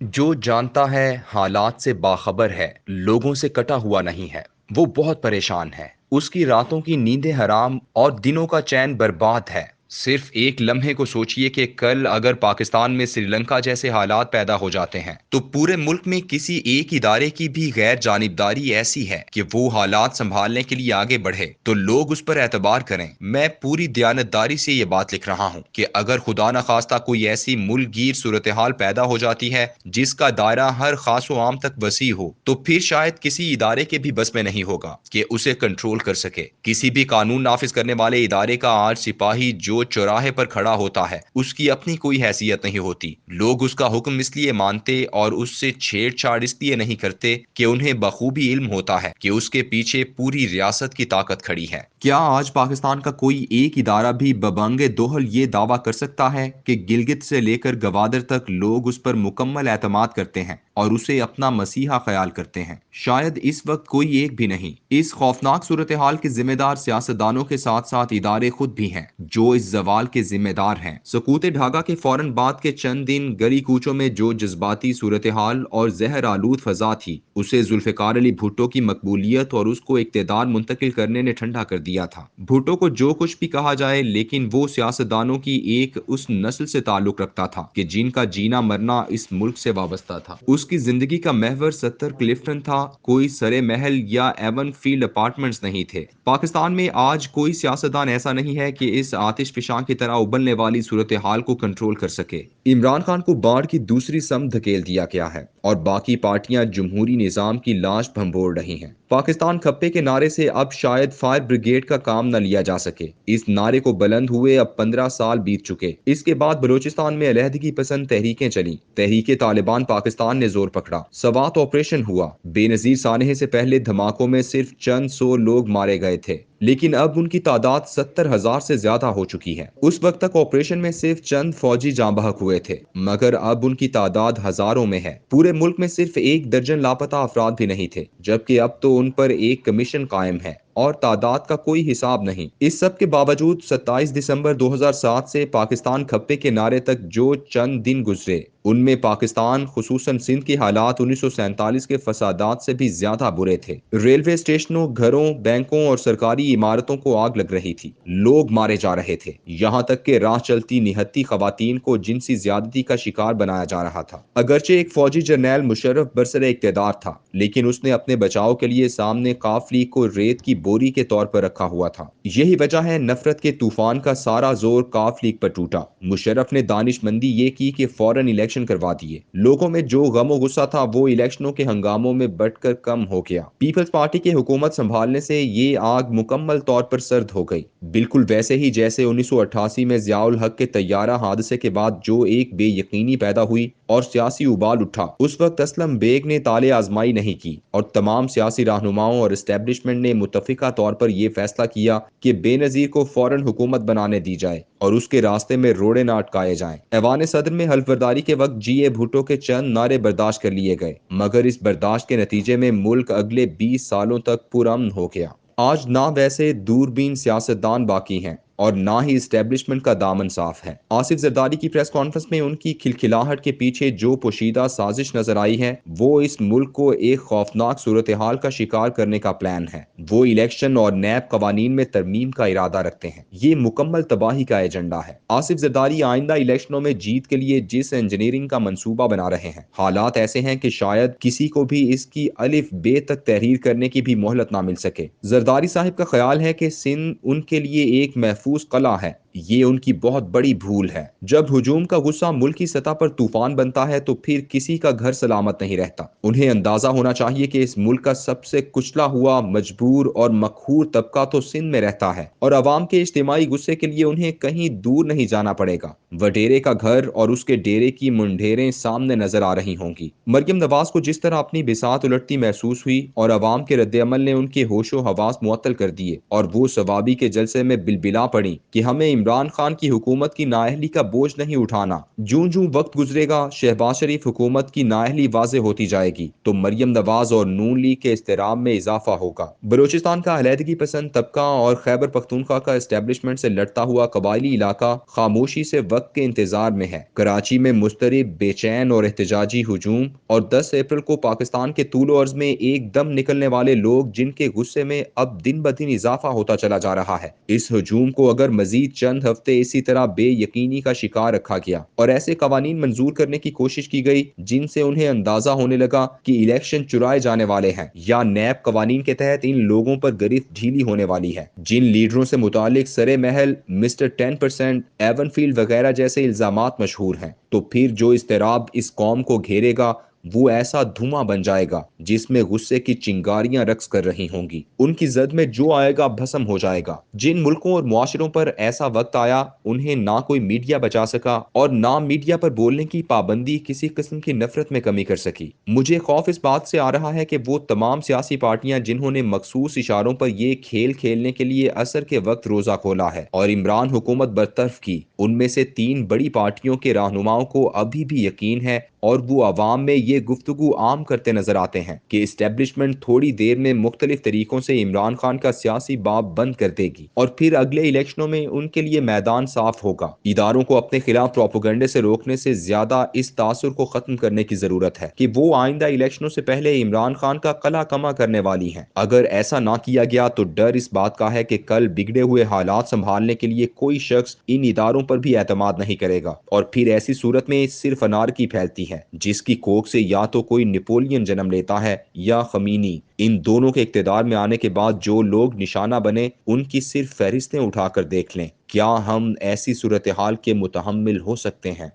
जो जानता है, हालात से बाखबर है, लोगों से कटा हुआ नहीं है, वो बहुत परेशान है। उसकी रातों की नींदें हराम और दिनों का चैन बर्बाद है। सिर्फ एक लम्हे को सोचिए कि कल अगर पाकिस्तान में श्रीलंका जैसे हालात पैदा हो जाते हैं, तो पूरे मुल्क में किसी एक इदारे की भी गैर जानिबदारी ऐसी है कि वो हालात संभालने के लिए आगे बढ़े, तो लोग उस पर एतबार करें। मैं पूरी दयानतदारी से ये बात लिख रहा हूँ कि अगर खुदा न खास्ता कोई ऐसी मुल्कगीर सूरत हाल पैदा हो जाती है जिसका दायरा हर खास व आम तक वसी हो, तो फिर शायद किसी इदारे के भी बस में नहीं होगा कि उसे कंट्रोल कर सके। किसी भी कानून नाफिज करने वाले इदारे का आज सिपाही जो चौराहे पर खड़ा होता है, उसकी अपनी कोई हैसियत नहीं होती। लोग उसका हुक्म इसलिए मानते और उससे छेड़छाड़ इसलिए नहीं करते कि उन्हें बखूबी इल्म होता है कि उसके पीछे पूरी रियासत की ताकत खड़ी है। क्या आज पाकिस्तान का कोई एक इदारा भी बबंगे दोहल ये दावा कर सकता है कि गिलगित से लेकर गवादर तक लोग उस पर मुकम्मल एतमाद करते हैं और उसे अपना मसीहा ख्याल करते हैं? शायद इस वक्त कोई एक भी नहीं। इस खौफनाक सूरत हाल के जिम्मेदार सियासतदानों के साथ साथ इदारे खुद भी हैं जो इस जवाल के जिम्मेदार हैं। सकूत ढाका के फौरन बाद के चंद दिन गली कूचों में जो जज्बाती सूरत हाल और जहर आलूद फजा थी, उसे जुल्फिकार अली भुट्टो की मकबूलियत और उसको इक्तदार मुंतकिल करने ने ठंडा कर दिया था। भुट्टो को जो कुछ भी कहा जाए, लेकिन वो सियासतदानों की एक उस नस्ल से ताल्लुक रखता था कि जिनका जीना मरना इस मुल्क से वाबस्ता था। उसकी जिंदगी का महवर सत्तर क्लिफ्टन था, कोई सरे महल या एवन फील्ड अपार्टमेंट्स नहीं थे। पाकिस्तान में आज कोई सियासतदान ऐसा नहीं है कि इस आतिश फिशां की तरह उबलने वाली सूरत हाल को कंट्रोल कर सके। इमरान खान को बाढ़ की दूसरी सम धकेल दिया गया है और बाकी पार्टियां जमहूरी निजाम की लाश भंबोड़ रही हैं। पाकिस्तान खप्पे के नारे से अब शायद फायर ब्रिगेड का काम न लिया जा सके। इस नारे को बुलंद हुए अब 15 साल बीत चुके। इसके बाद बलूचिस्तान में अलहदगी पसंद तहरीकें चली। तहरीके तालिबान पाकिस्तान ने जोर पकड़ा, सवात ऑपरेशन हुआ। बेनजीर सानहे से पहले धमाकों में सिर्फ चंद सौ लोग मारे गए थे, लेकिन अब उनकी तादाद 70,000 से ज्यादा हो चुकी है। उस वक्त तक ऑपरेशन में सिर्फ चंद फौजी जाँ बहक हुए थे, मगर अब उनकी तादाद हजारों में है। पूरे मुल्क में सिर्फ 1 दर्जन लापता अफराद भी नहीं थे, जबकि अब तो उन पर एक कमीशन कायम है और तादाद का कोई हिसाब नहीं। इस सब के बावजूद 27 दिसंबर 2007 से पाकिस्तान खप्पे के नारे तक जो चंद दिन गुजरे, उनमें पाकिस्तान खुसूसन सिंध के हालात 1947 के फसादात से भी ज्यादा बुरे थे। रेलवे स्टेशनों, घरों, बैंकों और सरकारी इमारतों को आग लग रही थी। लोग मारे जा रहे थे। यहाँ तक कि राह चलती निहत्ती खवातीन को जिनसी ज्यादती का शिकार बनाया जा रहा था। अगरचे एक फौजी जर्नैल मुशर्रफ बरसरे इक़्तिदार था, लेकिन उसने अपने बचाव के लिए सामने काफ लीग को रेत की बोरी के तौर पर रखा हुआ था। यही वजह है नफरत के तूफान का सारा जोर काफ लीग पर टूटा। मुशर्रफ ने दानिशमंदी ये की कि फौरन इलेक्शन करवा दिए। लोगों में जो गम गुस्सा था वो इलेक्शनों के हंगामों में बढ़कर कम हो गया। पीपल्स पार्टी की हुकूमत संभालने से ये आग मुकम्मल तौर पर सर्द हो गई, बिल्कुल वैसे ही जैसे 1988 में जियाउल हक के तैयारा हादसे के बाद जो एक बेयकीनी पैदा हुई और सियासी उबाल उठा। उस वक्त असलम बेग ने ताले आजमाई नहीं की और तमाम सियासी रहनुमाओं और एस्टेब्लिशमेंट ने मुतफिका तौर पर यह फैसला किया कि बेनजीर को फौरन हुकूमत बनाने दी जाए और उसके रास्ते में रोड़े न अटकाए जाएं। ऐवान सदर में हल्फबर्दारी के वक्त जीए भुट्टो के चंद नारे बर्दाश्त कर लिए गए, मगर इस बर्दाश्त के नतीजे में मुल्क अगले 20 सालों तक पुरअमन हो गया। आज ना वैसे दूरबीन सियासतदान बाकी हैं और ना ही इस्टेब्लिशमेंट का दामन साफ है। आसिफ जरदारी की प्रेस कॉन्फ्रेंस में उनकी खिलखिलाहट के पीछे जो पोशीदा साजिश नजर आई है, वो इस मुल्क को एक खौफनाक सूरत हाल का शिकार करने का प्लान है। वो इलेक्शन और नैब कवानीन में तरमीम का इरादा रखते हैं। ये मुकम्मल तबाही का एजेंडा है। आसिफ जरदारी आइंदा इलेक्शनों में जीत के लिए जिस इंजीनियरिंग का मंसूबा बना रहे हैं, हालात ऐसे हैं कि शायद किसी को भी इसकी अलिफ बे तक तहरीर करने की भी मोहलत ना मिल सके। जरदारी साहब का ख्याल है कि सिंध उनके लिए एक महफूज कला है। ये उनकी बहुत बड़ी भूल है। जब हुजूम का गुस्सा मुल्क की सतह पर तूफान बनता है तो फिर किसी का घर सलामत नहीं रहता। उन्हें अंदाजा होना चाहिए कि इस मुल्क का सबसे कुचला हुआ, मजबूर और मकहूर तबका तो सिंध में रहता है और अवाम के इज्तिमाई गुस्से के लिए उन्हें कहीं दूर नहीं जाना पड़ेगा। वडेरे का घर और उसके डेरे की मुंडेरें सामने नजर आ रही होंगी। मरियम नवाज को जिस तरह अपनी बिसात उलटती महसूस हुई और अवाम के रद्द-ए-अमल ने उनके होशो हवास मुअत्तल कर दिए और वो सवाबी के जलसे में बिलबिला पड़ी कि हमें इमरान खान की हुकूमत की नाअहली का बोझ नहीं उठाना। जूं जूं वक्त गुजरेगा, शहबाज शरीफ हुकूमत की नाअहली वाज़ेह होती जाएगी तो मरियम नवाज और नून लीग के इस्तेराम में इजाफा होगा। बलूचिस्तान का अलहदगी पसंद तबका और खैबर पख्तूनख्वा का एस्टेब्लिशमेंट से लड़ता हुआ कबायली इलाका खामोशी से वक्त के इंतजार में है। कराची में मुस्तरिब, बेचैन और एहतजाजी हुजूम और 10 अप्रैल को पाकिस्तान के तूलो अर्ज में एकदम निकलने वाले लोग जिनके गुस्से में अब दिन ब दिन इजाफा होता चला जा रहा है। इस हुजूम को अगर मजीद चंद हफ्ते इसी तरह बेयकीनी का शिकार रखा गया और ऐसे कवानीन मंजूर करने की कोशिश की गई जिनसे उन्हें अंदाजा होने लगा कि इलेक्शन चुराए जाने वाले हैं या नैब कवानीन के तहत इन लोगों पर गिरफ्त ढीली होने वाली है, जिन लीडरों से मुतालिक सरे महल, मिस्टर 10%, एवनफील्ड वगैरह जैसे इल्जामात मशहूर हैं, तो फिर जो इस्तेराब इस कौम को घेरेगा वो ऐसा धुआं बन जाएगा जिसमें गुस्से की चिंगारियां रक्स कर रही होंगी। उनकी जद में जो आएगा भस्म हो जाएगा। जिन मुल्कों और मुआशरों पर ऐसा वक्त आया उन्हें ना कोई मीडिया बचा सका और ना मीडिया पर बोलने की पाबंदी किसी किस्म की नफरत में कमी कर सकी। मुझे खौफ इस बात से आ रहा है कि वो तमाम सियासी पार्टियां जिन्होंने मखसूस इशारों पर ये खेल खेलने के लिए असर के वक्त रोजा खोला है और इमरान हुकूमत बरतरफ की, उनमें से 3 बड़ी पार्टियों के रहनुमाओं को अभी भी यकीन है और वो अवाम में ये गुफ्तगू आम करते नजर आते हैं कि इस्टेब्लिशमेंट थोड़ी देर में मुख्तलिफ तरीकों से इमरान खान का सियासी बाब बंद कर देगी और फिर अगले इलेक्शनों में उनके लिए मैदान साफ होगा। इदारों को अपने खिलाफ प्रोपोगंडे से रोकने से ज्यादा इस तासुर को खत्म करने की जरूरत है कि वो आइंदा इलेक्शनों से पहले इमरान खान का कला कमा करने वाली हैं। अगर ऐसा ना किया गया तो डर इस बात का है कि कल बिगड़े हुए हालात संभालने के लिए कोई शख्स इन इदारों पर भी एतमाद नहीं करेगा और फिर ऐसी सूरत में सिर्फ अनारकी फैलती है जिसकी कोख से या तो कोई नेपोलियन जन्म लेता है या खमीनी। इन दोनों के इक्तदार में आने के बाद जो लोग निशाना बने उनकी सिर्फ फहरिस्तें उठाकर देख लें। क्या हम ऐसी सूरत हाल के मुतहम्मिल हो सकते हैं?